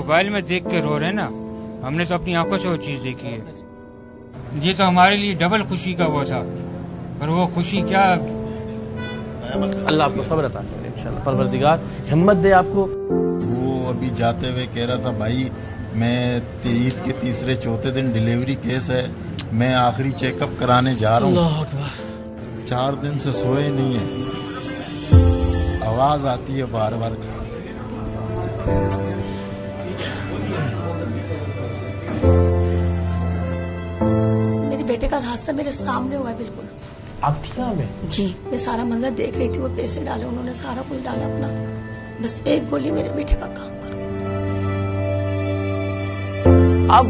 Mobile میں دیکھ کے رو رہے ہیں نا، ہم نے تو اپنی آنکھوں سے وہ چیز دیکھی ہے. یہ تو ہمارے لیے ڈبل خوشی کا وہ تھا، اور وہ خوشی کیا. اللہ آپ کو صبر عطا کرے انشاءاللہ، پروردگار ہمت دے آپ کو. وہ ابھی جاتے ہوئے کہہ رہا تھا بھائی میں عید کے تیسرے چوتھے دن ڈیلیوری کیس ہے، میں آخری چیک اپ کرانے جا رہا ہوں. اللہ اکبر. 4 دن سے سوئے نہیں ہیں، آواز آتی ہے بار بار. میرے بیٹے کا حادثہ میرے سامنے ہوا ہے بالکل. آپ تھی یہاں میں؟ جی میں سارا منظر دیکھ رہی تھی، وہ پیسے ڈالے انہوں نے، سارا کچھ ڈالا اپنا، بس ایک گولی میرے بیٹے کا کام کر گئی. اب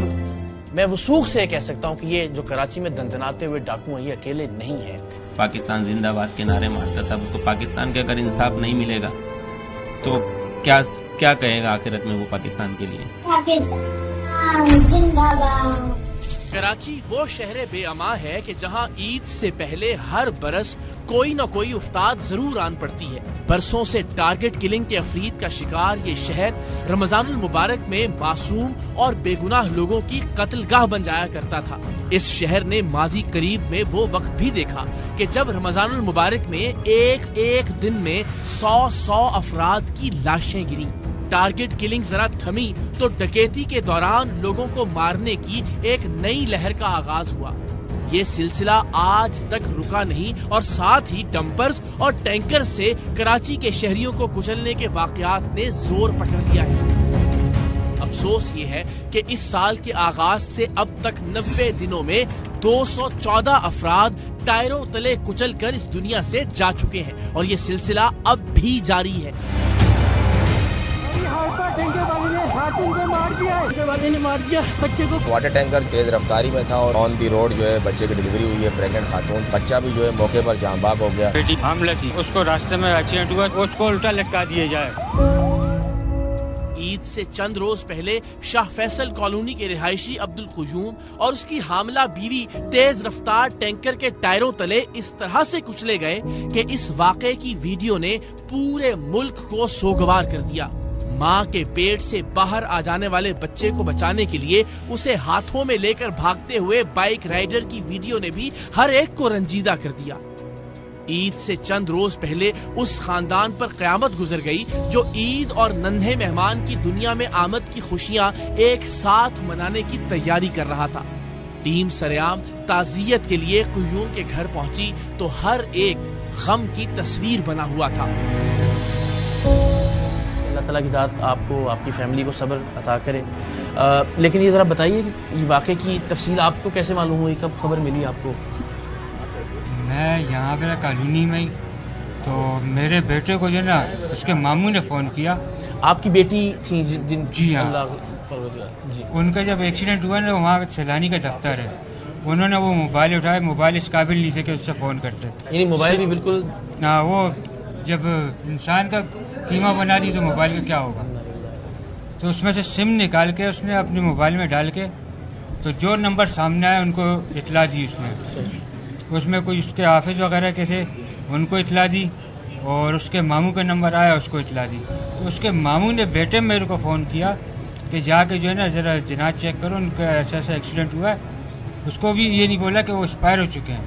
میں وثوق سے کہہ سکتا ہوں کہ یہ جو کراچی میں دندناتے ہوئے ڈاکو ہیں یہ اکیلے نہیں ہیں. پاکستان زندہ باد کے نعرے مارتا تھا، تو پاکستان کے اگر انصاف نہیں ملے گا تو کیا کہے گا آخرت میں وہ پاکستان کے لیے. پاکستان زندہ باد. کراچی وہ شہر بے امان ہے کہ جہاں عید سے پہلے ہر برس کوئی نہ کوئی افتاد ضرور آن پڑتی ہے. برسوں سے ٹارگٹ کلنگ کے افرید کا شکار یہ شہر رمضان المبارک میں معصوم اور بے گناہ لوگوں کی قتل گاہ بن جایا کرتا تھا. اس شہر نے ماضی قریب میں وہ وقت بھی دیکھا کہ جب رمضان المبارک میں ایک دن میں 100 افراد کی لاشیں گریں. ٹارگٹ کلنگ ذرا تھمی تو ڈکیتی کے دوران لوگوں کو مارنے کی ایک نئی لہر کا آغاز ہوا. یہ سلسلہ آج تک رکا نہیں اور ساتھ ہی ڈمپرز اور ٹینکر سے کراچی کے شہریوں کو کچلنے کے واقعات نے زور پکڑ لیا ہے. افسوس یہ ہے کہ اس سال کے آغاز سے اب تک 90 دنوں میں 214 افراد ٹائروں تلے کچل کر اس دنیا سے جا چکے ہیں اور یہ سلسلہ اب بھی جاری ہے. واٹر ٹینکر تیز رفتاری میں تھا اور آن دی روڈ جو ہے بچے کی ڈلیوری ہوئی ہے، پریگنٹ خاتون، بچہ بھی جو ہے موقع پر جاں بحق ہو گیا. بیٹی حاملہ تھی، اس کو راستے میں ایکسیڈنٹ ہوا، اس کو الٹا لٹکا دیے جائے. عید سے چند روز پہلے شاہ فیصل کالونی کے رہائشی عبد القیوم اور اس کی حاملہ بیوی تیز رفتار ٹینکر کے ٹائروں تلے اس طرح سے کچلے گئے کہ اس واقعے کی ویڈیو نے پورے ملک کو سوگوار کر دیا. ماں کے پیٹ سے باہر آ جانے والے بچے کو بچانے کے لیے اسے ہاتھوں میں لے کر بھاگتے ہوئے بائک رائڈر کی ویڈیو نے بھی ہر ایک کو رنجیدہ کر دیا. عید سے چند روز پہلے اس خاندان پر قیامت گزر گئی جو عید اور ننھے مہمان کی دنیا میں آمد کی خوشیاں ایک ساتھ منانے کی تیاری کر رہا تھا. ٹیم سریام تعزیت کے لیے قیوم کے گھر پہنچی تو ہر ایک غم کی تصویر بنا ہوا تھا. اللہ تعالیٰ کی ذات آپ کو، آپ کی فیملی کو صبر عطا کرے. لیکن یہ ذرا بتائیے کہ یہ واقعے کی تفصیل آپ کو کیسے معلوم ہوئی، کب خبر ملی آپ کو؟ میں یہاں پہ کالونی میں ہی، تو میرے بیٹے کو جو ہے نا اس کے ماموں نے فون کیا. آپ کی بیٹی تھی جن؟ جی ہاں. جی. ان کا جب ایکسیڈنٹ ہوا نا، وہاں سیلانی کا دفتر ہے، انہوں نے وہ موبائل اٹھایا، موبائل اس قابل نہیں تھے کہ اس سے فون کرتے. یعنی موبائل بھی بالکل ہاں، وہ جب انسان کا قیمہ بنا دی تو موبائل کا کیا ہوگا. تو اس میں سے سم نکال کے اس نے اپنے موبائل میں ڈال کے، تو جو نمبر سامنے آیا ان کو اطلاع دی. اس میں کوئی اس کے حافظ وغیرہ کے تھے، ان کو اطلاع دی، اور اس کے ماموں کا نمبر آیا اس کو اطلاع دی. تو اس کے ماموں نے بیٹے میرے کو فون کیا کہ جا کے جو ہے نا ذرا جناز چیک کرو، ان کا ایسا ایکسیڈنٹ ہوا ہے. اس کو بھی یہ نہیں بولا کہ وہ ایکسپائر ہو چکے ہیں،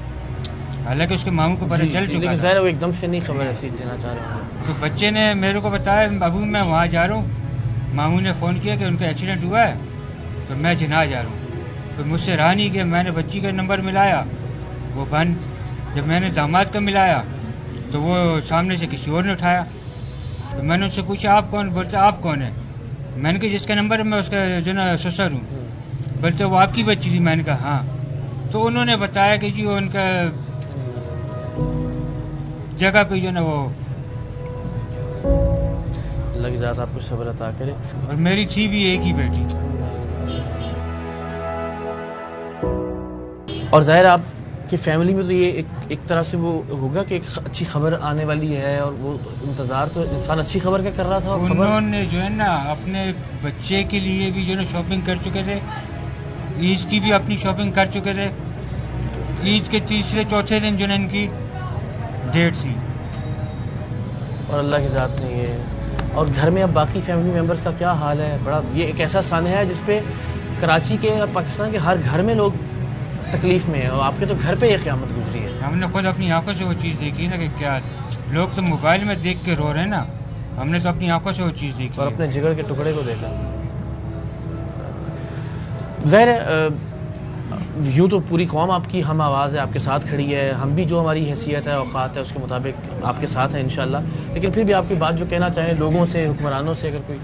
حالانکہ اس کے ماموں کو پتہ چل چکا تھا. وہ ایک دم سے نہیں خبر ایسی دینا چاہ رہا ہوں. تو بچے نے میرے کو بتایا ابو میں وہاں جا رہا ہوں، ماموں نے فون کیا کہ ان کا ایکسیڈنٹ ہوا ہے تو میں جناز جا رہا ہوں. تو مجھ سے رہا نہیں کہ میں نے بچی کا نمبر ملایا، وہ بند. جب میں نے داماد کا ملایا تو وہ سامنے سے کسی اور نے اٹھایا. تو میں نے اس سے پوچھا آپ کون؟ بولتا آپ کون ہے؟ میں نے کہا جس کا نمبر ہے میں اس کا جو نا سسر ہوں. بولتے وہ آپ کی بچی تھی؟ میں نے کہا ہاں. تو انہوں نے بتایا کہ جی وہ ان کا جگہ پہ جو نا وہ. اللہ کی ذات آپ کو صبر عطا کرے. اور میری تھی بھی ایک ہی بیٹی. اور ظاہر آپ کی فیملی میں تو یہ ایک طرح سے وہ ہوگا کہ ایک اچھی خبر آنے والی ہے، اور وہ انتظار تو انسان اچھی خبر کا کر رہا تھا. اور انہوں نے جو ہے نا اپنے بچے کے لیے بھی جو ہے نا شاپنگ کر چکے تھے، عید کی بھی اپنی شاپنگ کر چکے تھے. عید کے تیسرے چوتھے دن جو ہے ان کی ڈیٹ تھی. اور اللہ کی ذات نے یہ اور گھر میں اب باقی فیملی ممبرس کا کیا حال ہے؟ بڑا یہ ایک ایسا سانحہ ہے جس پہ کراچی کے اور پاکستان کے ہر گھر میں لوگ تکلیف میں ہیں، اور آپ کے تو گھر پہ یہ قیامت گزری ہے. ہم نے خود اپنی آنکھوں سے وہ چیز دیکھی نا کہ کیا لوگ تو موبائل میں دیکھ کے رو رہے ہیں نا، ہم نے تو اپنی آنکھوں سے وہ چیز دیکھی اور ہے. اپنے جگر کے ٹکڑے کو دیکھا. ظاہر ہے یوں تو پوری قوم آپ کی ہم آواز ہے، آپ کے ساتھ کھڑی ہے، ہم بھی جو ہماری حیثیت ہے اوقات ہے اس کے مطابق آپ کے ساتھ ہیں انشاءاللہ. لیکن پھر بھی آپ کی بات جو کہنا چاہیں لوگوں سے، حکمرانوں سے اگر کوئی.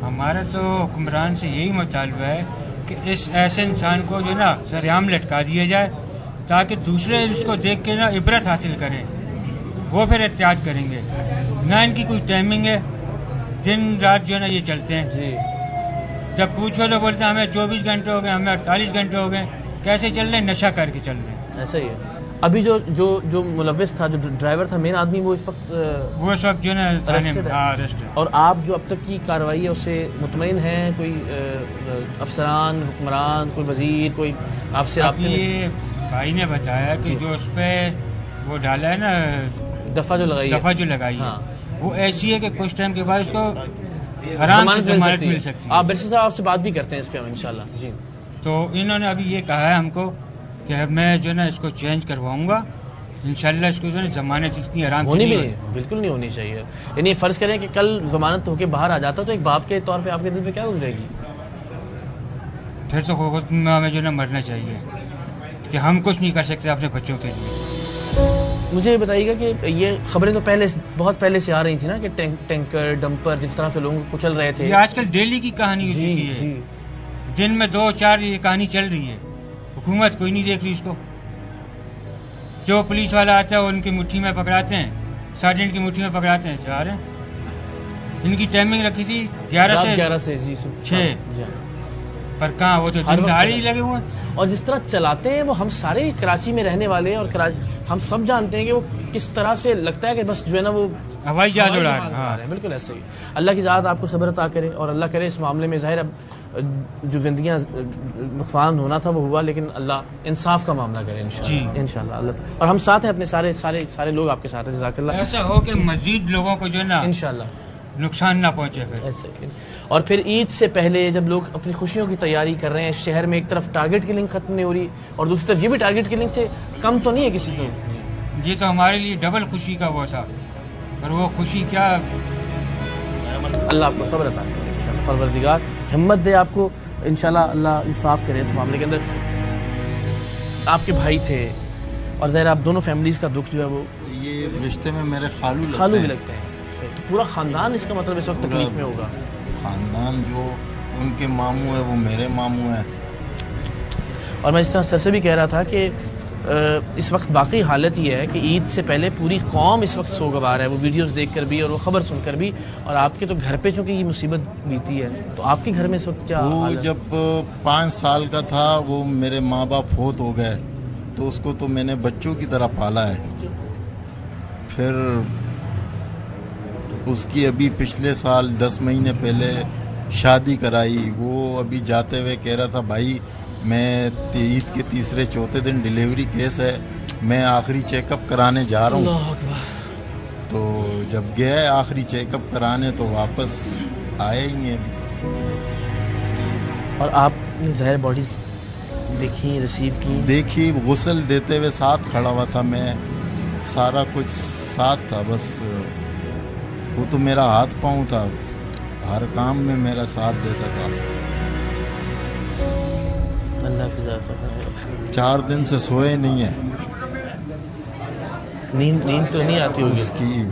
ہمارا تو حکمران سے یہی مطالبہ ہے کہ اس ایسے انسان کو جو نا سرعام لٹکا دیا جائے تاکہ دوسرے اس کو دیکھ کے نا عبرت حاصل کریں، وہ پھر احتیاط کریں گے. نہ ان کی کوئی ٹائمنگ ہے، دن رات جو ہے نا یہ چلتے ہیں. جی جب پوچھو تو بولتے ہیں ہمیں 24 گھنٹے ہو گئے، ہمیں 48 گھنٹے ہو گئے. کیسے چل رہے ہیں؟ نشہ کر کے چل رہے ہیں. ایسا ہی ہے. ابھی جو ملوث تھا، جو ڈرائیور تھا، مین آدمی، وہ اس وقت وہ اس وقت جو ہے نا arrested ہے. arrested ہے. اور آپ جو اب تک کی کارروائی ہے اس سے مطمئن ہیں؟ کوئی افسران، حکمران، کوئی وزیر، کوئی آپ سے اب رابطے میں؟ یہ بھائی نے بتایا کہ جو اس پہ وہ ڈالا ہے نا دفعہ جو لگائی دفعہ جو لگائی ہے ہاں. وہ ایسی ہے کہ کچھ ٹائم کے بعد اس کو آرام سے ضمانت مل سکتی ہے. آپ بیرسٹر صاحب آپ سے بات بھی کرتے ہیں اس پہ انشاءاللہ. جی تو انہوں نے ابھی یہ کہا ہے ہم کو کہ میں جو ہے نا اس کو چینج کرواؤں گا انشاءاللہ. اس کو جو ہے نا ضمانت اتنی آرام سے ہونی بھی نہیں نہیں، بالکل نہیں ہونی چاہیے. یعنی فرض کریں کہ کل ضمانت ہو کے باہر آ جاتا تو ایک باپ کے طور پہ آپ کے دل پہ کیا گزرے گی؟ پھر تو خود میں ہمیں جو ہے نا مرنا چاہیے کہ ہم کچھ نہیں کر سکتے اپنے بچوں کے لیے. مجھے یہ بتائیے گا کہ یہ خبریں تو بہت پہلے سے آ رہی تھیں نا کہ ٹینکر ڈمپر جس طرح سے لوگوں کو کچل رہے تھے. یہ آج کل ڈیلی کی کہانی ہو چکی ہے. دن میں 2-4 یہ کہانی چل رہی ہے. حکومت کوئی نہیں دیکھ رہی اس کو. جو پولیس والا آتا ہے وہ ان کی مٹھی میں پکڑاتے ہیں، سرجنٹ کی مٹھی میں پکڑاتے ہیں. چاہ رہے ہیں ان کی ٹائمنگ رکھی تھی 11 سے 6 پر کہاں، وہ تو دن دہاڑے ہی لگے ہوئے ہیں. اور جس طرح چلاتے ہیں وہ ہم سارے کراچی میں رہنے والے ہیں اور ہم سب جانتے ہیں کہ وہ کس طرح سے لگتا ہے کہ بس جو ہے نا وہ ہوائی جہاز اڑا رہے ہیں. ہیں. بالکل ایسے ہی. اللہ کی ذات آپ کو صبر عطا کرے اور اللہ کرے اس معاملے میں ظاہر اب جو زندگیاں نقصان ہونا تھا وہ ہوا، لیکن اللہ انصاف کا معاملہ کرے انشاءاللہ. اللہ تعالی اور ہم ساتھ ہیں، اپنے سارے لوگ آپ کے ساتھ ہیں. جزاک اللہ. ایسا ہو کہ مزید لوگوں کو جو ہے نا انشاءاللہ نقصان نہ پہنچے. پھر ایسے. اور پھر عید سے پہلے جب لوگ اپنی خوشیوں کی تیاری کر رہے ہیں شہر میں، ایک طرف ٹارگٹ کلنگ ختم نہیں ہو رہی اور دوسری طرف یہ بھی ٹارگٹ کلنگ سے کم تو نہیں ہے کسی طرح. یہ تو ہمارے لیے ڈبل خوشی کا وہ تھا، اور وہ خوشی کیا. اللہ آپ کو صبر عطا کرے انشاءاللہ. پروردگار ہمت دے آپ کو انشاءاللہ. اللہ انصاف کرے اس معاملے کے اندر. آپ کے بھائی تھے اور ظاہر آپ دونوں فیملیز کا دکھ جو ہے وہ یہ رشتے میں میرے خالو بھی لگتے ہیں. تو پورا خاندان اس کا مطلب اس وقت تکلیف میں ہوگا. خاندان جو ان کے ماموں ہے وہ میرے ماموں ہیں. اور میں جس طرح سر سے بھی کہہ رہا تھا کہ اس وقت واقعی حالت یہ ہے کہ عید سے پہلے پوری قوم اس وقت سوگوار ہے، وہ ویڈیوز دیکھ کر بھی اور وہ خبر سن کر بھی. اور آپ کے تو گھر پہ چونکہ یہ مصیبت بیتی ہے تو آپ کے گھر میں اس وقت کیا وہ حال ہے؟ جب 5 سال کا تھا وہ میرے ماں باپ فوت ہو گئے تو اس کو تو میں نے بچوں کی طرح پالا ہے. پھر اس کی ابھی پچھلے سال 10 مہینے پہلے شادی کرائی. وہ ابھی جاتے ہوئے کہہ رہا تھا بھائی میں عید کے 3-4 دن ڈیلیوری کیس ہے، میں آخری چیک اپ کرانے جا رہا ہوں. اللہ اکبر. تو جب گیا آخری چیک اپ کرانے تو واپس آیا ہی نہیں ابھی تک. اور آپ نے ظاہر باڈی دیکھی، ریسیو کی؟ دیکھی، غسل دیتے ہوئے ساتھ کھڑا ہوا تھا میں، سارا کچھ ساتھ تھا. بس وہ تو میرا ہاتھ پاؤں تھا، ہر کام میں میرا ساتھ دیتا تھا. اللہ کی ذات. 4 دن سے سوئے نہیں ہیں. نیند تو نہیں آتی ہوگی. اس کی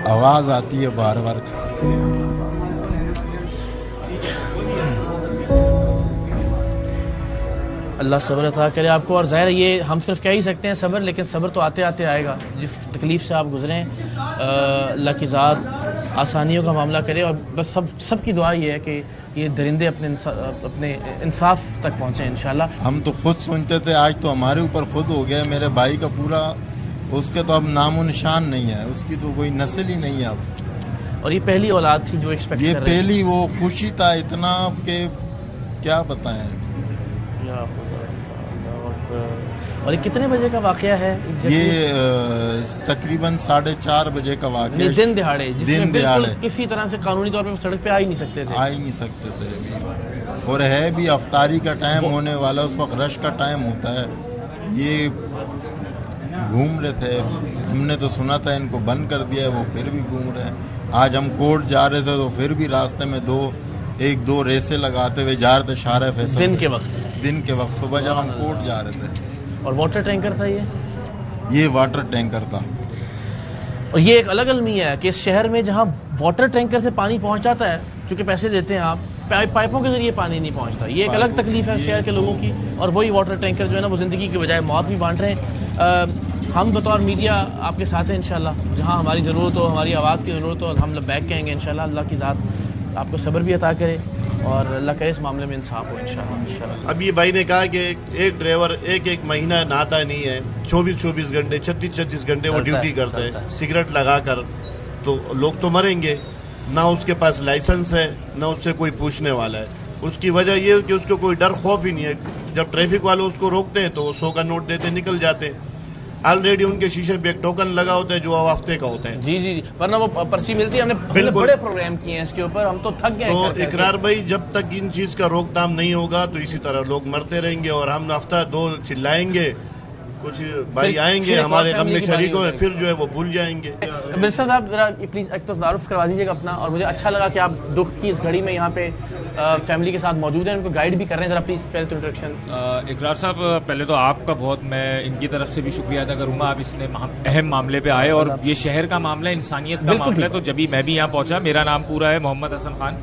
آواز آتی ہے بار بار. اللہ صبر عطا کرے آپ کو. اور ظاہر یہ ہم صرف کہہ ہی سکتے ہیں صبر، لیکن صبر تو آتے آتے آئے گا. جس تکلیف سے آپ گزریں اللہ کی ذات آسانیوں کا معاملہ کرے. اور بس سب کی دعا یہ ہے کہ یہ درندے اپنے انصاف تک پہنچیں انشاءاللہ. ہم تو خود سنتے تھے، آج تو ہمارے اوپر خود ہو گیا. میرے بھائی کا پورا، اس کے تو اب نام و نشان نہیں ہے، اس کی تو کوئی نسل ہی نہیں ہے اب. اور یہ پہلی اولاد تھی جو ایکسپیکٹ یہ کر رہی پہلی وہ خوشی تھا اتنا کہ کیا بتائیں. اور یہ کتنے بجے کا واقعہ ہے؟ یہ تقریباً 4:30 بجے کا واقعہ ہے، دن دہاڑے، جس میں دن بالکل دہاڑے کسی طرح سے قانونی طور پہ سڑک پہ آ ہی نہیں سکتے تھے. آ ہی نہیں سکتے تھے ابھی، اور ہے بھی افطاری کا ٹائم ہونے والا، اس وقت رش کا ٹائم ہوتا ہے. یہ گھوم رہے تھے، ہم نے تو سنا تھا ان کو بند کر دیا ہے، وہ پھر بھی گھوم رہے ہیں. آج ہم کورٹ جا رہے تھے تو پھر بھی راستے میں ایک دو ریسیں لگاتے ہوئے جا رہے تھے شارع فیصل دن کے وقت صبح جب ہم کورٹ جا رہے تھے. اور واٹر ٹینکر تھا یہ واٹر ٹینکر تھا. اور یہ ایک الگ المیہ ہے کہ اس شہر میں جہاں واٹر ٹینکر سے پانی پہنچ جاتا ہے، چونکہ پیسے دیتے ہیں آپ، پائپوں کے ذریعے پانی نہیں پہنچتا. یہ ایک الگ تکلیف ہے شہر کے لوگوں کی. اور وہی واٹر ٹینکر جو ہے نا وہ زندگی کی بجائے موت بھی بانٹ رہے ہیں. ہم بطور میڈیا آپ کے ساتھ ہیں انشاءاللہ. جہاں ہماری ضرورت ہو، ہماری آواز کی ضرورت ہو، ہم بیک کہیں گے انشاءاللہ. اللہ کی ذات آپ کو صبر بھی عطا کرے اور اللہ کرے اس معاملے میں انصاف ہو انشاءاللہ. اب یہ بھائی نے کہا کہ ایک ڈرائیور ایک مہینہ نہاتا نہیں ہے، 24 گھنٹے 36 گھنٹے وہ ڈیوٹی کرتا ہے سگریٹ لگا کر. تو لوگ تو مریں گے، نہ اس کے پاس لائسنس ہے، نہ اس سے کوئی پوچھنے والا ہے. اس کی وجہ یہ ہے کہ اس کو کوئی ڈر خوف ہی نہیں ہے. جب ٹریفک والے اس کو روکتے ہیں تو وہ 100 کا نوٹ دیتے نکل جاتے ہیں. آلریڈی ان کے شیشے پہ ایک ٹوکن لگا ہوتا ہے جو ہفتے کا ہوتا ہے. جی ورنہ وہ پرچی ملتی ہے. ہم نے بڑے پروگرام کیے ہیں اس کے اوپر، ہم تو تھک گئے. تو اقرار بھائی، جب تک ان چیز کا روک تھام نہیں ہوگا تو اسی طرح لوگ مرتے رہیں گے اور ہم ہفتہ 2 چلائیں گے، کچھ بھائی آئیں گے ہمارے غم میں شریک ہوئے، پھر جو ہے وہ بھول جائیں گے. منسٹر صاحب ذرا پلیز ایک تو تعارف کروا دیجیے گا اپنا. اور مجھے اچھا لگا کہ آپ دکھ کی اس گھڑی میں یہاں پہ فیملی کے ساتھ موجود ہیں، ان کو گائیڈ بھی کر رہے ہیں. ذرا پلیز پہلے تو انٹروڈکشن. اقرار صاحب، پہلے تو آپ کا بہت میں ان کی طرف سے بھی شکریہ ادا کروں گا. آپ اس نے اہم معاملے پہ آئے اور یہ شہر کا معاملہ، انسانیت کا معاملہ ہے. تو جبھی میں بھی یہاں پہنچا. میرا نام پورا ہے محمد حسن خان،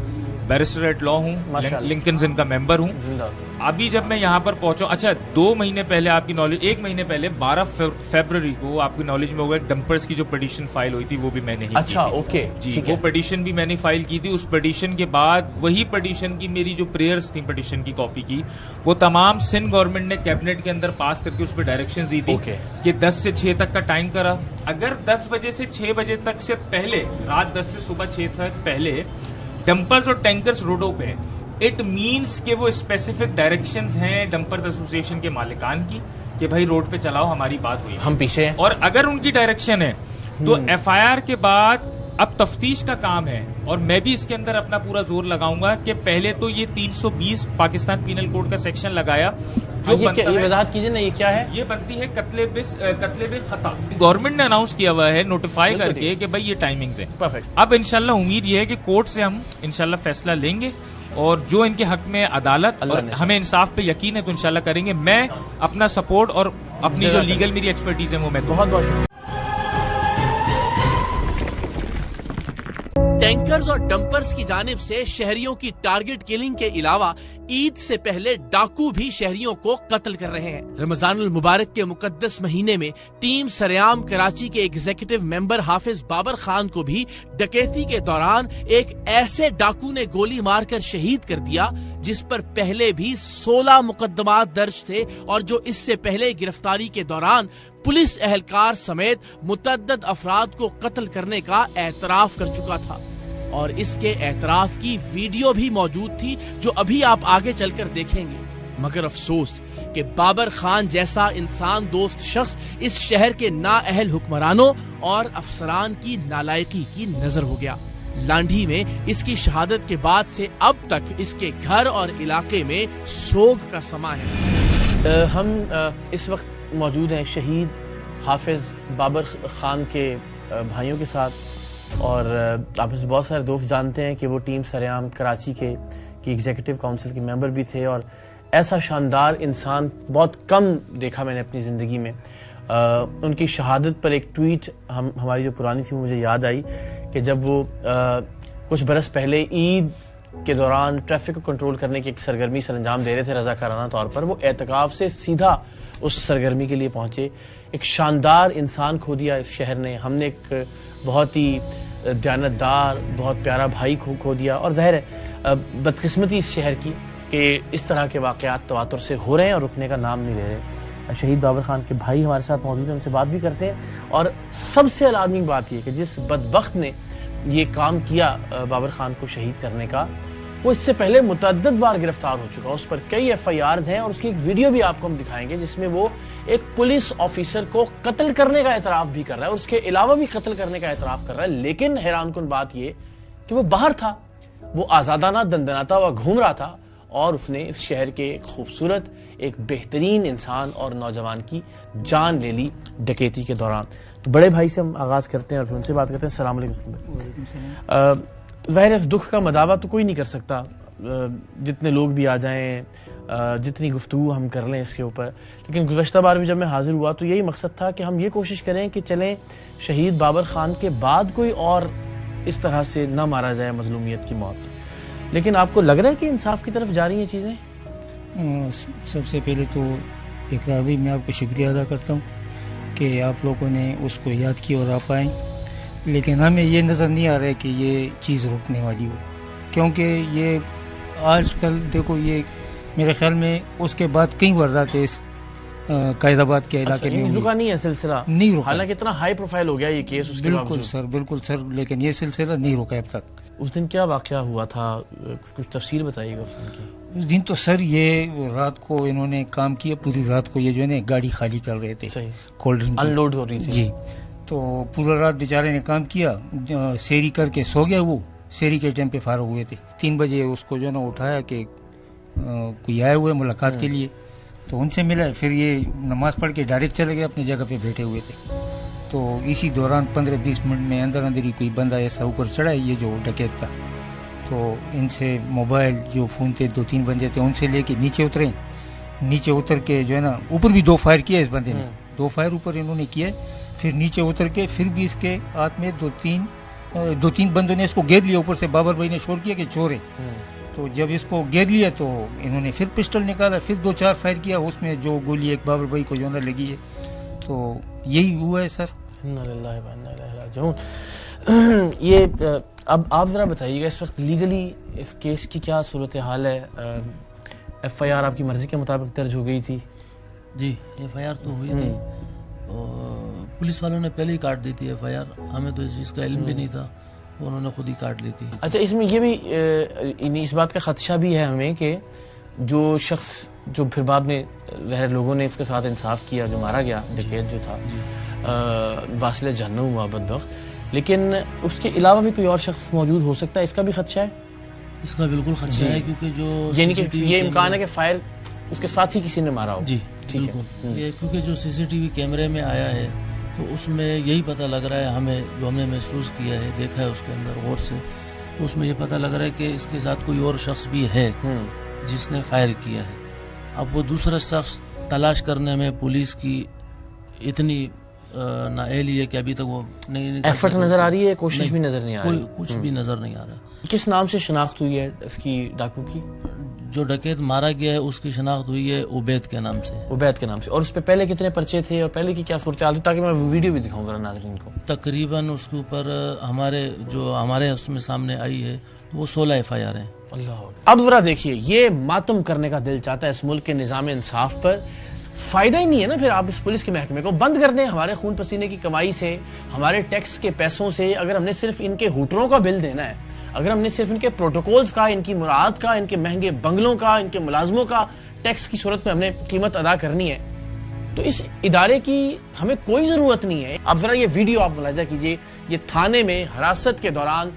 بیرسٹر ایٹ لا ہوں، لنکنز ان کا ممبر ہوں. ابھی جب میں یہاں پر پہنچا، اچھا 2 مہینے پہلے آپ کی نالج، 1 مہینے پہلے 12 فیبروری کو آپ کی نالج میں ہوگا ڈمپرز کی جو پٹیشن فائل ہوئی تھی وہ بھی میں نے اچھا اوکے جی وہ پٹیشن بھی میں نے فائل کی تھی. اس پٹیشن کے بعد وہی پٹیشن کی میری جو پریئرز تھیں پٹیشن کی کاپی کی، وہ تمام سندھ گورنمنٹ نے کیبنٹ کے اندر پاس کر کے اس پہ ڈائریکشنز دی تھی کہ 10 سے 6 تک کا ٹائم کرا. اگر 10 بجے سے 6 بجے تک سے پہلے، رات 10 سے صبح 6 سے پہلے ڈمپرز اور ٹینکرز روڈوں پہ، اٹ مینس کہ وہ اسپیسیفک ڈائریکشنز ہیں ڈمپرز ایسوسیشن کے مالکان کی کہ بھائی روڈ پہ چلاؤ، ہماری بات ہوئی، ہم پیچھے ہیں. اور اگر ان کی ڈائریکشن ہے تو ایف آئی آر کے بعد اب تفتیش کا کام ہے. اور میں بھی اس کے اندر اپنا پورا زور لگاؤں گا کہ پہلے تو یہ 320 پاکستان پینل کوڈ کا سیکشن لگایا جو یہ وضاحت کیجیے نا، یہ کیا ہے؟ یہ بنتی ہے قتل بے خطا. گورنمنٹ نے اناؤنس کیا ہوا ہے نوٹیفائی کر کے کہ بھائی یہ ٹائمنگز ہیں. پرفیکٹ. اب انشاءاللہ امید یہ ہے کہ کورٹ سے ہم انشاءاللہ فیصلہ لیں گے اور جو ان کے حق میں عدالت اور ہمیں انصاف پہ یقین ہے تو انشاءاللہ کریں گے. میں اپنا سپورٹ اور اپنی جو لیگل میری ایکسپرٹیز ہے وہ میں بہت بہت شکریہ. ٹینکرز اور ڈمپرز کی جانب سے شہریوں کی ٹارگٹ کلنگ کے علاوہ عید سے پہلے ڈاکو بھی شہریوں کو قتل کر رہے ہیں. رمضان المبارک کے مقدس مہینے میں ٹیم سریام کراچی کے ایگزیکٹو ممبر حافظ بابر خان کو بھی ڈکیتی کے دوران ایک ایسے ڈاکو نے گولی مار کر شہید کر دیا جس پر پہلے بھی 16 مقدمات درج تھے اور جو اس سے پہلے گرفتاری کے دوران پولیس اہلکار سمیت متعدد افراد کو قتل کرنے کا اعتراف کر چکا تھا. اور اس کے اعتراف کی ویڈیو بھی موجود تھی جو ابھی آپ آگے چل کر دیکھیں گے. مگر افسوس کہ بابر خان جیسا انسان دوست شخص اس شہر کے نااہل حکمرانوں اور افسران کی نالائقی کی نظر ہو گیا. لانڈھی میں اس کی شہادت کے بعد سے اب تک اس کے گھر اور علاقے میں سوگ کا سما ہے. ہم اس وقت موجود ہیں شہید حافظ بابر خان کے بھائیوں کے ساتھ اور آپ میں سے بہت سارے دوست جانتے ہیں کہ وہ ٹیم سریام کراچی کے ایگزیکٹو کونسل کے ممبر بھی تھے اور ایسا شاندار انسان بہت کم دیکھا میں نے اپنی زندگی میں. ان کی شہادت پر ایک ٹویٹ ہماری جو پرانی تھی مجھے یاد آئی کہ جب وہ کچھ برس پہلے عید کے دوران ٹریفک کو کنٹرول کرنے کی ایک سرگرمی سر انجام دے رہے تھے رضاکارانہ طور پر، وہ اعتکاف سے سیدھا اس سرگرمی کے لیے پہنچے. ایک شاندار انسان کھو دیا اس شہر نے. ہم نے ایک بہت ہی دیانتدار بہت پیارا بھائی کھو دیا اور ظاہر ہے بدقسمتی اس شہر کی کہ اس طرح کے واقعات تواتر سے ہو رہے ہیں اور رکنے کا نام نہیں لے رہے. شہید بابر خان کے بھائی ہمارے ساتھ موجود ہیں، ان سے بات بھی کرتے ہیں. اور سب سے العالمی بات یہ کہ جس بدبخت نے یہ کام کیا بابر خان کو شہید کرنے کا، وہ اس سے پہلے متعدد بار گرفتار ہو چکا، اس پر کئی FIRs ہیں، اور اس کی ایک ویڈیو بھی آپ کو ہم دکھائیں گے جس میں وہ ایک پولیس آفیسر کو قتل کرنے کا اعتراف بھی کر رہا ہے اور اس کے علاوہ بھی قتل کرنے کا اعتراف کر رہا ہے. لیکن حیران کن بات یہ کہ وہ باہر تھا، وہ آزادانہ دندناتا ہوا گھوم رہا تھا، اور اس نے اس شہر کے ایک خوبصورت، ایک بہترین انسان اور نوجوان کی جان لے لی ڈکیتی کے دوران. تو بڑے بھائی سے ہم آغاز کرتے ہیں اور پھر ان سے بات کرتے ہیں. السلام علیکم. ظاہر ہے اس دکھ کا مداوع تو کوئی نہیں کر سکتا، جتنے لوگ بھی آ جائیں، جتنی گفتگو ہم کر لیں اس کے اوپر، لیکن گزشتہ بار بھی جب میں حاضر ہوا تو یہی مقصد تھا کہ ہم یہ کوشش کریں کہ چلیں شہید بابر خان کے بعد کوئی اور اس طرح سے نہ مارا جائے مظلومیت کی موت. لیکن آپ کو لگ رہا ہے کہ انصاف کی طرف جا رہی ہیں چیزیں؟ سب سے پہلے تو اقرار بھائی میں آپ کو شکریہ ادا کرتا ہوں کہ آپ لوگوں نے اس کو یاد کیا اور آپ آئیں، لیکن ہمیں یہ نظر نہیں آ رہا ہے کہ یہ چیز روکنے والی ہو، کیونکہ یہ آج کل دیکھو یہ میرے خیال میں اس کے بعد کئی وارداتیں اس قائد آباد کے علاقے میں رکا نہیں ہے سلسلہ، نہیں رکا، حالانکہ اتنا ہائی پروفائل ہو گیا یہ کیس اس کے باوجود. بالکل سر، لیکن یہ سلسلہ نہیں رکا اب تک. اس دن کیا واقعہ ہوا تھا، کچھ تفصیل بتائیے گا اس دن کی. اس دن تو سر یہ رات کو انہوں نے کام کیا، پوری رات کو یہ جو ہے نا گاڑی خالی کر رہے تھے، کولڈ ڈرنک ان لوڈ ہو رہی تھی جی. تو پورا رات بیچارے نے کام کیا، سیری کر کے سو گیا، وہ سیری کے ٹائم پہ فارغ ہوئے تھے. 3 بجے اس کو جو ہے نا اٹھایا کہ کوئی آئے ہوئے ملاقات کے لیے، تو ان سے ملا. پھر یہ نماز پڑھ کے ڈائریکٹ چلے گئے، اپنی جگہ پہ بیٹھے ہوئے تھے. تو اسی دوران 15-20 منٹ میں اندر ہی کوئی بندہ ایسا اوپر چڑھا، یہ جو ڈکیت تھا، تو ان سے موبائل جو فون تھے 2-3 بندے تھے ان سے لے کے نیچے اترے. نیچے اتر کے جو ہے نا اوپر بھی 2 فائر کیا اس بندے نے، 2 فائر اوپر انہوں نے کیا. پھر نیچے اتر کے پھر بھی اس کے ہاتھ میں 2-3 بندوں نے اس کو گھیر لیا. اوپر سے بابر بھائی نے شور کیا کہ چور ہے. تو جب اس کو گھیر لیا تو انہوں نے پھر پسٹل نکالا، پھر 2-4 فائر کیا، اس میں جو گولی ایک بابر بھائی کو جو ہے لگی ہے. تو یہی ہوا ہے سر. یہ اب آپ ذرا بتائیے گا اس وقت لیگلی اس کیس کی کیا صورتحال ہے؟ FIR آپ کی مرضی کے مطابق درج ہو گئی تھی؟ جی FIR تو ہوئی تھی، اور پولیس والوں نے پہلے ہی کاٹ دی تھی FIR، ہمیں تو اس چیز کا علم بھی نہیں تھا، انہوں نے خود ہی کاٹ لی تھی. اچھا، اس میں یہ بھی اس بات کا خدشہ بھی ہے ہمیں کہ جو شخص جو پھر بعد میں ظاہر لوگوں نے اس کے ساتھ انصاف کیا، جو مارا گیا ڈکیت جو تھا، واصل جہنم ہوا بدبخت، لیکن اس کے علاوہ بھی کوئی اور شخص موجود ہو سکتا ہے، اس کا بھی خدشہ ہے؟ اس کا بالکل خدشہ ہے، کیونکہ جو یعنی کہ یہ امکان ہے کہ فائر اس کے ساتھ ہی کسی نے مارا ہو. جی بالکل، یہ کیونکہ جو CCTV کیمرے میں آیا ہے تو اس میں یہی پتہ لگ رہا ہے ہمیں، جو ہم نے محسوس کیا ہے، دیکھا ہے اس کے اندر غور سے، تو اس میں یہ پتہ لگ رہا ہے کہ اس کے ساتھ کوئی اور شخص بھی ہے جس نے فائر کیا ہے. اب وہ دوسرا شخص تلاش کرنے میں پولیس کی اتنی نااہلی ہے کہ ابھی تک وہ نہیں ایفرٹ نظر آ رہی ہے، کوشش بھی نظر نہیں آ رہی، کچھ بھی نظر نہیں آ رہا. کس نام سے شناخت ہوئی ہے اس کی ڈاکو کی؟ جو ڈکیت مارا گیا ہے اس کی شناخت ہوئی ہے عبید کے نام سے. عبید کے نام سے. اور اس پہ پہلے کتنے پرچے تھے اور پہلے کی کیا صورتحال تھی، تاکہ میں ویڈیو بھی دکھاؤں ذرا ناظرین کو؟ تقریباً اس کے اوپر ہمارے اس میں سامنے آئی ہے وہ 16 FIR ہیں. اللہ. اب ذرا دیکھیے، یہ ماتم کرنے کا دل چاہتا ہے اس ملک کے نظام انصاف پر. فائدہ ہی نہیں ہے نا پھر آپ اس پولیس کے محکمے کو بند کر دیں. ہمارے خون پسینے کی کمائی سے، ہمارے ٹیکس کے پیسوں سے، اگر ہم نے صرف ان کے ہوٹلوں کا بل دینا ہے، اگر ہم نے صرف ان کے پروٹوکولز کا، ان کی مراعات کا، ان کے مہنگے بنگلوں کا، ان کے ملازموں کا ٹیکس کی صورت میں ہم نے قیمت ادا کرنی ہے، تو اس ادارے کی ہمیں کوئی ضرورت نہیں ہے. اب ذرا یہ ویڈیو آپ ملاحظہ کیجئے، یہ تھانے میں حراست کے دوران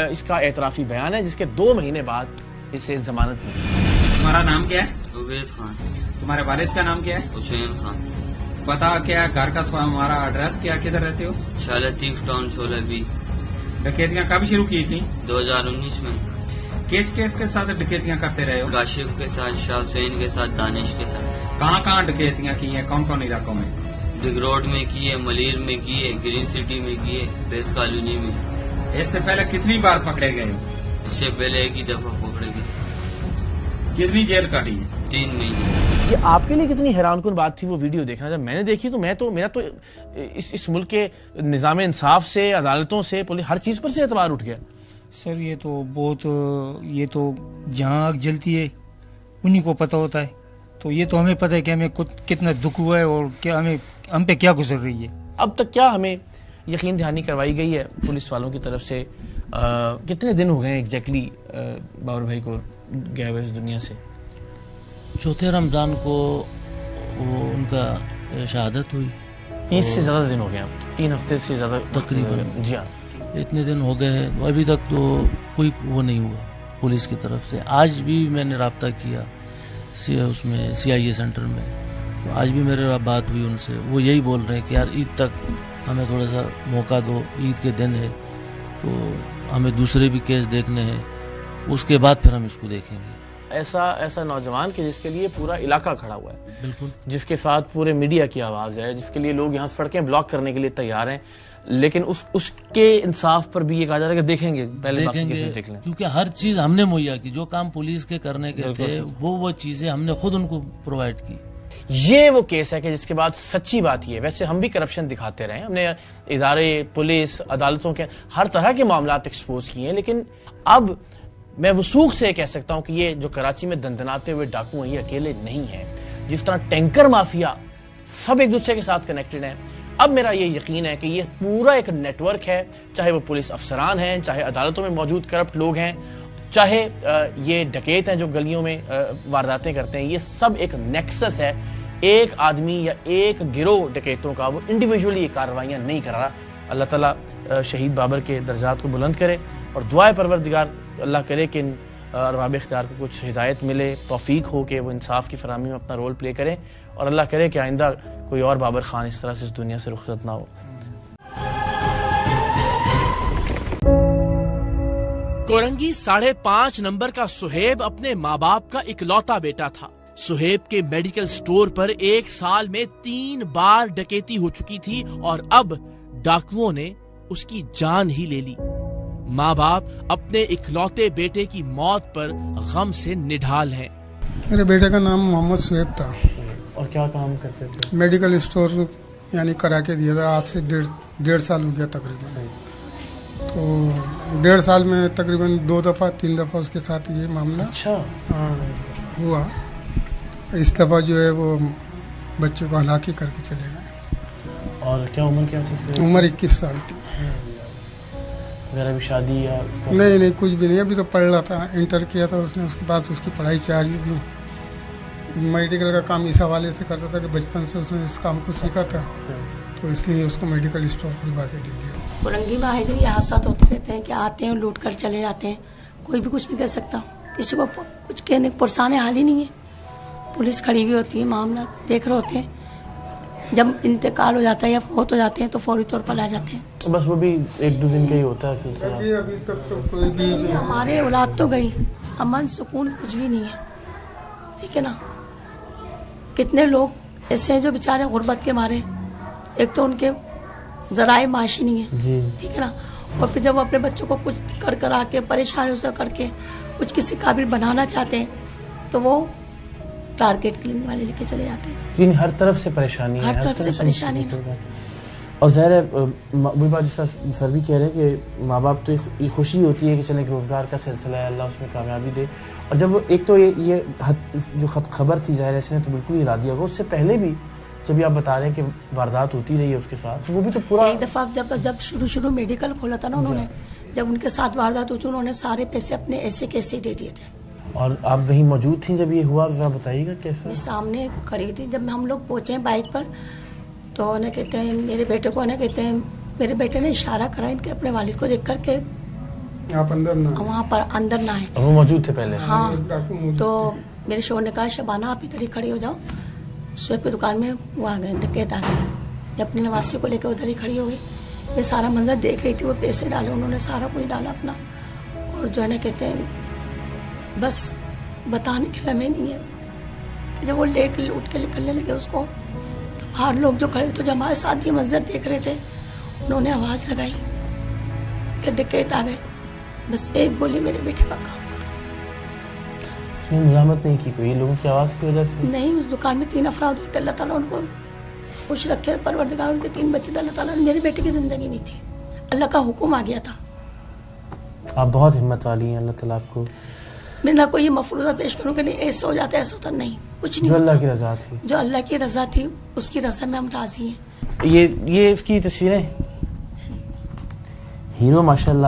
اس کا اعترافی بیان ہے، جس کے 2 مہینے بعد اسے ضمانت ملی. تمہارا نام کیا ہے؟ عبید خان. تمہارے والد کا نام کیا ہے؟ حسین خان. پتا کیا گھر کا تمہارا ایڈریس کیا، کدھر رہتے ہو؟ شالطیف ٹاؤن 16B. ڈکیتیاں کب شروع کی تھی؟ 2019 میں. کس کے ساتھ ڈکیتیاں کرتے رہے ہو؟ کاشف کے ساتھ، شاہ حسین کے ساتھ، دانش کے ساتھ. کہاں ڈکیتیاں کی ہیں، کون کون علاقوں میں؟ بگ روڈ میں کی ہے، ملیر میں کی ہے، گرین سٹی میں کی ہے، پریس کالونی میں. اس سے پہلے کتنی بار پکڑے گئے؟ اس سے پہلے ایک ہی دفعہ پکڑے گئے. کتنی جیل کاٹی ہے؟ 3 مہینے. یہ آپ کے لیے کتنی حیران کن بات تھی وہ ویڈیو دیکھنا. جب میں نے دیکھی تو میرا تو اس ملک کے نظام انصاف سے، عدالتوں سے، پولیس، ہر چیز پر سے اعتبار اٹھ گیا. سر یہ تو جہاں آگ جلتی ہے انہی کو پتہ ہوتا ہے. تو یہ تو ہمیں پتہ ہے کہ ہمیں کتنا دکھ ہوا ہے اور کیا ہم پہ کیا گزر رہی ہے. اب تک کیا ہمیں یقین دہانی کروائی گئی ہے پولیس والوں کی طرف سے کتنے دن ہو گئے ایگزیکٹلی بابر بھائی کو گئے ہوئے اس دنیا سے؟ چوتھے رمضان کو وہ ان کا شہادت ہوئی. 30 سے زیادہ دن ہو گئے اب، 3 ہفتے سے زیادہ تقریباً. جی ہاں، اتنے دن ہو گئے ہیں، ابھی تک تو کوئی وہ نہیں ہوا پولیس کی طرف سے. آج بھی میں نے رابطہ کیا اس میں CIA سینٹر میں، تو آج بھی میرے بات ہوئی ان سے. وہ یہی بول رہے ہیں کہ یار عید تک ہمیں تھوڑا سا موقع دو، عید کے دن ہے تو ہمیں دوسرے بھی کیس دیکھنے ہیں، اس کے بعد پھر ہم اس کو دیکھیں گے. ایسا نوجوان کہ جس کے لیے پورا علاقہ کھڑا ہوا ہے، بالکل، جس کے ساتھ پورے میڈیا کی آواز ہے، جس کے لیے لوگ یہاں سڑکیں بلاک کرنے کے لیے تیار ہیں، لیکن اس کے انصاف پر بھی یہ کہا جا رہا ہے کہ دیکھیں گے، پہلے دیکھیں گے، دیکھ لیں، کیونکہ ہر چیز ہم نے مہیا کی. جو کام پولیس کے کرنے کے تھے وہ چیزیں ہم نے خود ان کو پرووائڈ کی. یہ وہ کیس ہے کہ جس کے بعد سچی بات یہ ہے. ویسے ہم بھی کرپشن دکھاتے رہے ہیں، ہم نے ادارے، پولیس، عدالتوں کے ہر طرح کے معاملات ایکسپوز کیے ہیں، لیکن اب میں وثوق سے کہہ سکتا ہوں کہ یہ جو کراچی میں دندناتے ہوئے ڈاکو ہیں یہ اکیلے نہیں ہیں. جس طرح ٹینکر مافیا سب ایک دوسرے کے ساتھ کنیکٹڈ ہیں، اب میرا یہ یقین ہے کہ یہ پورا ایک نیٹ ورک ہے، چاہے وہ پولیس افسران ہیں، چاہے عدالتوں میں موجود کرپٹ لوگ ہیں، چاہے یہ ڈکیت ہیں جو گلیوں میں وارداتیں کرتے ہیں. یہ سب ایک نیکسس ہے. ایک آدمی یا ایک گروہ ڈکیتوں کا وہ انڈیویجولی یہ کارروائیاں نہیں کر رہا. اللہ تعالیٰ شہید بابر کے درجات کو بلند کرے، اور دعائے پروردگار اللہ کرے کہ ارباب اختیار کو کچھ ہدایت ملے، توفیق ہو کہ وہ انصاف کی فراہمی میں اپنا رول پلے کریں، اور اللہ کرے کہ آئندہ کوئی اور بابر خان اس طرح سے اس دنیا سے رخصت نہ ہو. کورنگی 5.5 نمبر کا سہیب اپنے ماں باپ کا اکلوتا بیٹا تھا. سہیب کے میڈیکل سٹور پر 1 سال میں 3 بار ڈکیتی ہو چکی تھی، اور اب ڈاکوؤں نے اس کی جان ہی لے لی. ماں باپ اپنے اکلوتے بیٹے کی موت پر غم سے نڈھال ہیں. میرے بیٹے کا نام محمد سہیب تھا. اور کیا کام کرتے تھے؟ میڈیکل اسٹور یعنی کرا کے دیا تھا. آج سے 1.5 سال ہو گیا تقریباً. تو 1.5 سال میں تقریباً 2 دفعہ 3 دفعہ اس کے ساتھ یہ معاملہ ہوا. اس دفعہ جو ہے وہ بچے کو ہلاکی کر کے چلے گئے. اور کیا عمر کیا تھی؟ عمر 21 سال تھی. میرا بھی شادی یا نہیں کچھ بھی نہیں. ابھی تو پڑھ رہا تھا، انٹر کیا تھا اس نے، اس کے بعد اس کی پڑھائی جاری تھی. میڈیکل کا کام اس حوالے سے کرتا تھا کہ بچپن سے اس نے اس کام کو سیکھا تھا، تو اس لیے اس کو میڈیکل اسٹور کھلوا کے دے دیا. کورنگی میں آئے دن یہ حادثات ہوتے رہتے ہیں کہ آتے ہیں لوٹ کر چلے جاتے ہیں، کوئی بھی کچھ نہیں کر سکتا، کسی کو کچھ کہنے پرسانے حال ہی نہیں ہے. پولیس کھڑی ہوئی ہوتی ہے، معاملہ دیکھ رہے ہوتے ہیں. جب انتقال ہو جاتا ہے یا فوت ہو جاتے ہیں تو فوری طور پر آ جاتے ہیں. بس وہ بھی 1-2 دن کا ہی ہوتا ہے سلسلہ. ابھی تک تو کوئی بھی ہمارے اولاد تو گئی، امن سکون کچھ بھی نہیں ہے. ٹھیک ہے نا. کتنے لوگ ایسے ہیں جو بیچارے غربت کے مارے، ایک تو ان کے ذرائع معاشی نہیں ہے، ٹھیک ہے نا، اور پھر جب وہ اپنے بچوں کو کچھ کر کر آ کے پریشانیوں سے کر کے کچھ کسی قابل بنانا چاہتے ہیں تو وہ ٹارگیٹ کلنگ والے لے کے چلے جاتے ہیں. ہر طرف سے پریشانی ہے، ہر طرف سے پریشانی ہے. اور ظاہر ہے وہی بات جس طرح سر بھی کہہ رہے ہیں کہ ماں باپ تو یہ خوشی ہوتی ہے کہ چلیں روزگار کا سلسلہ ہے، اللہ اس میں کامیابی دے. اور جب ایک تو یہ جو خبر تھی ظاہر ہے اس نے تو بالکل ہی ہلا دیا ہوگا. اس سے پہلے بھی جب یہ آپ بتا رہے ہیں کہ واردات ہوتی رہی ہے اس کے ساتھ، وہ بھی تو پورا ایک دفعہ جب شروع میڈیکل کھولا تھا نا انہوں نے، جب ان کے ساتھ واردات ہوئی انہوں نے سارے پیسے اپنے ایسے کیسے دے دیے تھے. اور آپ وہیں موجود تھیں جب یہ ہوا، ذرا بتائیے گا کیسے؟ سامنے کھڑی ہوئی تھی. جب ہم لوگ پہنچے بائک پر تو انہیں کہتے ہیں میرے بیٹے کو، انہیں کہتے ہیں میرے بیٹے نے اشارہ کرا ان کے اپنے والد کو دیکھ کر کے آپ اندر نہ، وہاں پر اندر نہ آئے. وہ موجود تھے پہلے؟ ہاں. تو میرے شوہر نے کہا شبانہ آپ ادھر ہی کھڑی ہو جاؤ. سویب کی دکان میں وہ آ گئے، ڈکیت آ گئے. یہ اپنی نواسی کو لے کے ادھر ہی کھڑی ہو گئی. یہ سارا منظر دیکھ رہی تھی. وہ پیسے ڈالے انہوں نے، سارا کچھ ڈالا اپنا. اور جو ہے نا کہتے ہیں بس بتانے کے لمحے نہیں ہے کہ جب وہ لے کے اٹھ کے نکلنے لگے اس کو، تو باہر لوگ جو کھڑے تو جو ہمارے ساتھ یہ منظر دیکھ رہے تھے انہوں نے آواز لگائی کہ ڈکیت آ گئے. بس ایک گولی میرے بیٹے کا کام کر. اس نے مزاحمت نہیں کی کوئی لوگوں کی آواز کی وجہ سے؟ نہیں. اس دکان میں 3 افراد ہوتے، اللہ تعالیٰ ان کو خوش رکھے، پروردگار ان کے 3 بچے تھے. اللہ تعالیٰ نے میرے بیٹے کی زندگی نہیں تھی، اللہ کا حکم آ گیا تھا. آپ بہت ہمت والی ہیں، اللہ تعالیٰ آپ کو. میں نہ کوئی مفروضہ پیش کروں کہ نہیں ایسا ہو جاتا ایسا ہوتا، نہیں، کچھ نہیں. جو اللہ کی رضا تھی، جو اللہ کی رضا تھی اس کی رضا میں ہم راضی ہیں. یہ اس کی تصویریں ہیرو ماشاءاللہ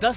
10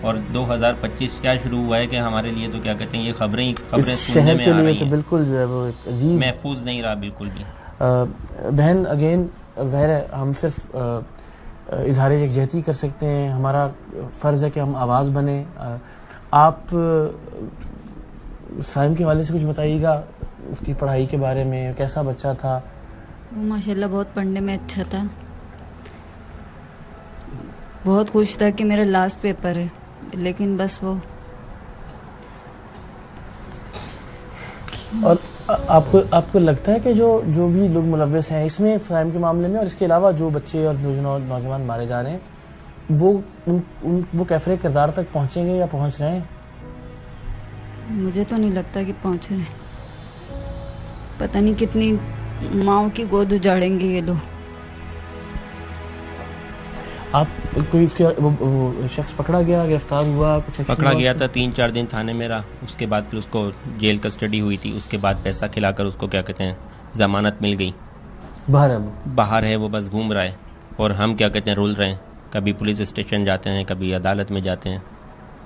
اور 2025 کیا شروع ہوا ہے کہ ہمارے لیے تو کیا کہتے ہیں یہ خبریں اس شہر کے لیے تو بالکل جو ہے وہ عجیب محفوظ نہیں رہا بالکل بھی. بہن اگین ظاہر ہے ہم صرف اظہار یکجہتی کر سکتے ہیں, ہمارا فرض ہے کہ ہم آواز بنیں. آپ سائم کے والد سے کچھ بتائیے گا اس کی پڑھائی کے بارے میں, کیسا بچہ تھا؟ وہ ماشاءاللہ بہت پڑھنے میں اچھا تھا, بہت خوش تھا کہ میرا لاسٹ پیپر ہے, لیکن بس وہ. اور آپ کو لگتا ہے کہ جو بھی لوگ ملوث ہیں اس میں فہم کے معاملے میں, اور اس کے علاوہ جو بچے اور نوجوان مارے جا رہے ہیں, وہ کیفر کردار تک پہنچیں گے یا پہنچ رہے ہیں؟ مجھے تو نہیں لگتا کہ پہنچ رہے ہیں. پتہ نہیں کتنی ماؤں کی گود اجاڑیں گے یہ لوگ. آپ کوئی اس کے وہ شخص پکڑا گیا, گرفتار ہوا, کچھ پکڑا گیا تھا 3-4 دن تھانے میں رہا, اس کے بعد پھر اس کو جیل کسٹڈی ہوئی تھی, اس کے بعد پیسہ کھلا کر اس کو کیا کہتے ہیں ضمانت مل گئی. باہر ہے وہ, بس گھوم رہا ہے, اور ہم کیا کہتے ہیں رول رہے ہیں, کبھی پولیس اسٹیشن جاتے ہیں, کبھی عدالت میں جاتے ہیں,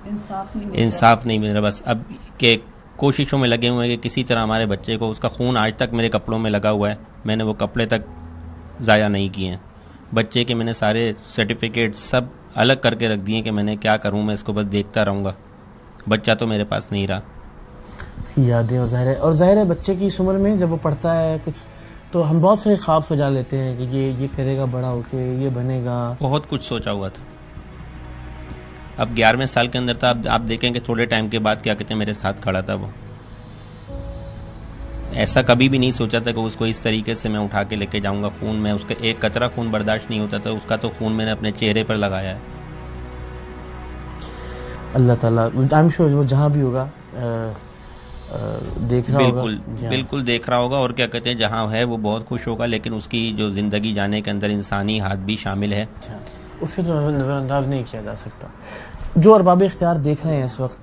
انصاف نہیں مل رہا. بس اب کے کوششوں میں لگے ہوئے ہیں کہ کسی طرح ہمارے بچے کو, اس کا خون آج تک میرے کپڑوں میں لگا ہوا ہے, میں نے وہ کپڑے تک ضائع نہیں کیے ہیں. بچے کے میں نے سارے سرٹیفکیٹ سب الگ کر کے رکھ دیے کہ میں نے کیا کروں, میں اس کو بس دیکھتا رہوں گا. بچہ تو میرے پاس نہیں رہا. یادیں اور ظاہر ہے بچے کی اس عمر میں جب وہ پڑھتا ہے کچھ, تو ہم بہت سارے خواب سجا لیتے ہیں کہ یہ کرے گا بڑا ہو کے, یہ بنے گا. بہت کچھ سوچا ہوا تھا. اب 11ویں سال کے اندر تھا. اب آپ دیکھیں کہ تھوڑے ٹائم کے بعد کیا کہتے ہیں میرے ساتھ کھڑا تھا. وہ ایسا کبھی بھی نہیں سوچا تھا کہ اس کو اس طریقے سے میں اٹھا کے لے کے جاؤں گا. خون میں اس کا ایک قطرہ خون برداشت نہیں ہوتا تھا, اس کا تو خون میں نے اپنے چہرے پر لگایا ہے. اللہ تعالیٰ آئی ایم شیور وہ جہاں بھی ہوگا دیکھ رہا ہوگا. بالکل دیکھ رہا ہوگا, اور کیا کہتے ہیں جہاں ہے وہ بہت خوش ہوگا, لیکن اس کی جو زندگی جانے کے اندر انسانی ہاتھ بھی شامل ہے, اسے نظر انداز نہیں کیا جا سکتا. جو ارباب اختیار دیکھ رہے ہیں اس وقت,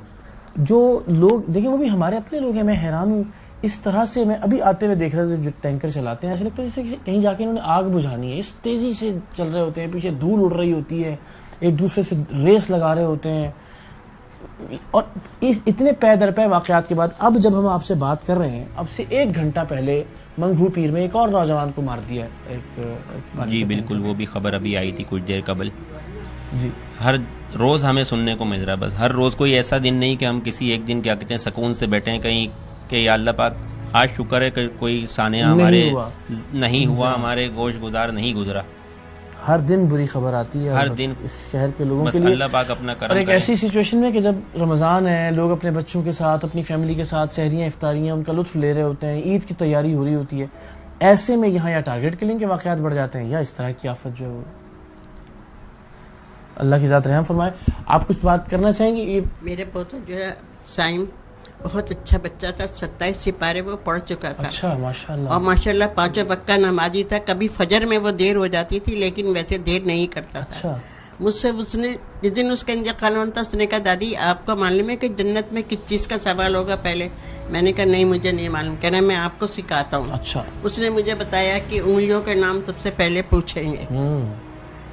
جو لوگ دیکھیں وہ بھی ہمارے اپنے لوگ ہیں. میں حیران ہوں اس طرح سے, میں ابھی آتے ہوئے دیکھ رہا تھا جو ٹینکر چلاتے ہیں, ایسا لگتا ہے جیسے کہیں جا کے انہوں نے آگ بجھانی ہے. اس تیزی سے چل رہے ہوتے ہیں, پیچھے دھول اڑ رہی ہوتی ہے, ایک دوسرے سے ریس لگا رہے ہوتے ہیں. اور اتنے پے در پے واقعات کے بعد اب جب ہم آپ سے بات کر رہے ہیں, اب سے 1 گھنٹہ پہلے منگھو پیر میں ایک اور نوجوان کو مار دیا ایک. جی بالکل, وہ بھی خبر ابھی آئی تھی کچھ دیر قبل. جی ہر روز ہمیں سننے کو مل رہا ہے. بس ہر روز کوئی ایسا دن نہیں کہ ہم کسی ایک دن کیا کہتے ہیں سکون سے بیٹھے ہیں کہیں کہ یا اللہ پاک آج شکر ہے کہ کوئی سانحہ ہمارے نہیں ہوا, ہمارے گوشت گزار نہیں گزرا. ہر دن بری خبر آتی ہے ہر دن اس شہر کے لوگوں بس کے لیے. اللہ پاک اپنا کرم اور ایک کرے. ایسی سچویشن میں کہ جب رمضان ہے, لوگ اپنے بچوں کے ساتھ, اپنی فیملی کے ساتھ سحریاں افطاریاں ان کا لطف لے رہے ہوتے ہیں, عید کی تیاری ہو رہی ہوتی ہے, ایسے میں یہاں یا ٹارگٹ کلنگ کے واقعات بڑھ جاتے ہیں یا اس طرح کی آفت جو ہے. اللہ کی ذات رحم فرمائے. آپ کچھ بات کرنا چاہیں گے؟ میرے پوتا جو ہے سائم بہت اچھا بچہ تھا, 27 سپارے وہ پڑھ چکا تھا. اچھا ماشاءاللہ. اور ماشاءاللہ 5 وقت کا نمازی تھا. کبھی فجر میں وہ دیر ہو جاتی تھی لیکن ویسے دیر نہیں کرتا تھا. اچھا. مجھ سے اس نے جس دن اس کا انتقال ہونا تھا اس نے کہا دادی آپ کو معلوم ہے کہ جنت میں کس چیز کا سوال ہوگا پہلے؟ میں نے کہا نہیں مجھے نہیں معلوم. کہہ رہا میں آپ کو سکھاتا ہوں. اچھا. اس نے مجھے بتایا کہ انگلیوں کے نام سب سے پہلے پوچھیں گے.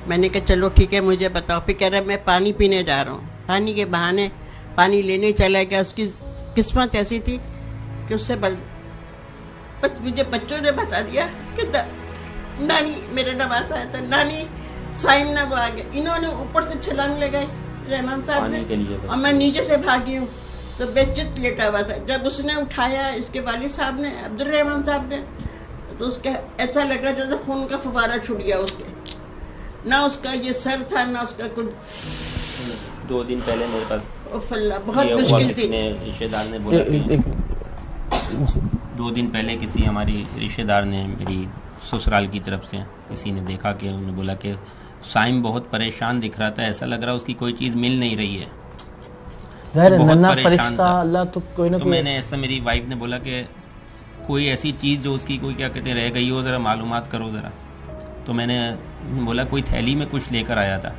میں نے کہا چلو ٹھیک ہے مجھے بتاؤ. پھر کہہ رہا میں پانی پینے جا رہا ہوں. پانی کے بہانے پانی لینے چلا گیا. اس کی قسمت ایسی تھی کہ اس سے بس مجھے بچوں نے بتا دیا کہ نانی میرا نواز آیا تھا, نانی سائم نہ وہ آ گیا. انہوں نے اوپر سے چھلانگ لگائی رحمان صاحب نے, اور میں نیچے سے بھاگی ہوں تو بے چت لیٹا ہوا تھا. جب اس نے اٹھایا اس کے والد صاحب نے, عبد الرحمان صاحب نے, تو اس کا ایسا لگ رہا جیسے خون کا فوارہ چھوٹ گیا اس کے. نہ اس کا یہ سر تھا نہ اس کا کچھ. 2 دن پہلے میرے پاس بہت مشکل تھی. رشتے دار نے بولا 2 دن پہلے کسی ہماری رشتے دار نے میری سسرال کی طرف سے کسی نے دیکھا کہ انہوں نے بولا کہ سائم بہت پریشان دکھ رہا تھا, ایسا لگ رہا اس کی کوئی چیز مل نہیں رہی ہے. بہت پریشان تھا. اللہ تو کوئی نہ تو میں نے ایسا, میری وائف نے بولا کہ کوئی ایسی چیز جو اس کی کوئی کیا کہتے ہیں رہ گئی ہو, ذرا معلومات کرو ذرا. تو میں نے بولا کوئی تھیلی میں کچھ لے کر آیا تھا.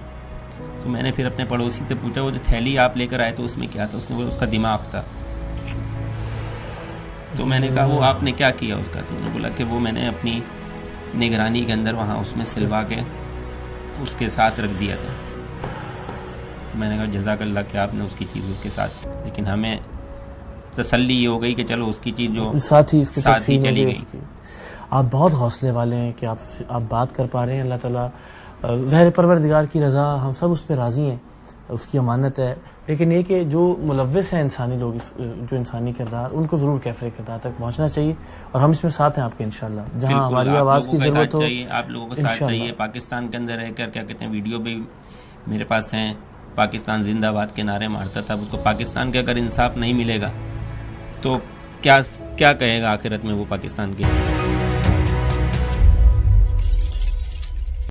تو میں نے پھر اپنے پڑوسی سے پوچھا وہ جو تھیلی آپ لے کر آئے تو اس میں کیا تھا؟ اس نے بولا اس کا دماغ تھا. تو میں نے کہا وہ آپ نے کیا کیا اس کا؟ تو انہوں نے بولا کہ وہ میں نے اپنی نگرانی کے اندر وہاں اس میں سلوا کے اس کے ساتھ رکھ دیا تھا. تو میں نے کہا جزاک اللہ کہ آپ نے اس کی چیز اس کے ساتھ, لیکن ہمیں تسلی یہ ہو گئی کہ چلو اس کی چیز جو ساتھ ہی اس کی تقسیم چلی ہو گئی. گئی. آپ بہت حوصلے والے ہیں کہ آپ بات کر پا رہے ہیں. اللہ تعالیٰ ظاہر پروردگار کی رضا, ہم سب اس پہ راضی ہیں, اس کی امانت ہے, لیکن یہ کہ جو ملوث ہیں انسانی لوگ, جو انسانی کردار, ان کو ضرور کیفر کردار تک پہنچنا چاہیے, اور ہم اس میں ساتھ ہیں آپ کے انشاءاللہ. جہاں ہماری آواز کی ضرورت ہو, آپ لوگوں کا ساتھ چاہیے. پاکستان کے اندر رہ کر کیا کہتے ہیں, ویڈیو بھی میرے پاس ہیں, پاکستان زندہ باد کے نعرے مارتا تھا. اس کو پاکستان کے اگر انصاف نہیں ملے گا تو کیا کہے گا آخرت میں وہ پاکستان کے.